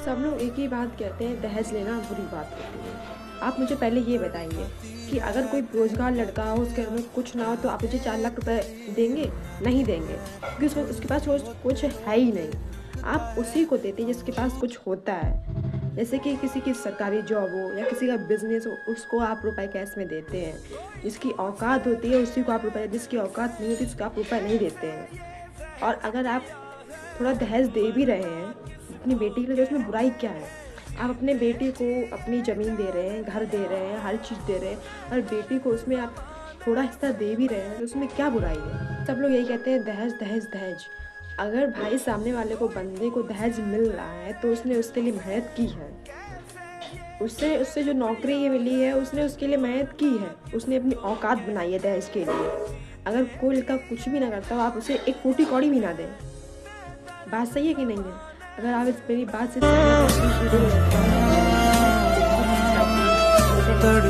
सब लोग एक ही बात कहते हैं, दहेज लेना बुरी बात होती है। आप मुझे पहले ये बताइए कि अगर कोई बेरोज़गार लड़का हो, उसके घर में कुछ ना हो, तो आप मुझे 4 लाख रुपए देंगे? नहीं देंगे, क्योंकि उसके पास रोज़ कुछ है ही नहीं। आप उसी को देते हैं जिसके पास कुछ होता है। जैसे कि किसी की सरकारी जॉब हो या किसी का बिज़नेस हो, उसको आप रुपए कैश में देते हैं। जिसकी औकात होती है उसी को आप रुपए, जिसकी औकात नहीं होती उसको आप रुपए नहीं देते हैं। और अगर आप थोड़ा दहेज दे भी रहे हैं अपनी बेटी के लिए, तो उसमें बुराई क्या है? आप अपने बेटे को अपनी ज़मीन दे रहे हैं, घर दे रहे हैं, हर चीज़ दे रहे हैं, और बेटी को उसमें आप थोड़ा हिस्सा दे भी रहे हैं, तो उसमें क्या बुराई है? सब लोग यही कहते हैं, दहेज दहेज दहेज। अगर भाई सामने वाले को, बंदे को दहेज मिल रहा है तो उसने उसके लिए मेहनत की है। उससे उससे जो नौकरी ये मिली है, उसने उसके लिए मेहनत की है। उसने अपनी औकात बनाई है दहेज के लिए। अगर कोई लड़का कुछ भी ना करता हो, आप उसे एक फूटी कौड़ी भी ना दें। बात सही है कि नहीं है? अगर आप इस मेरी बात से सहमत हैं, तो वीडियो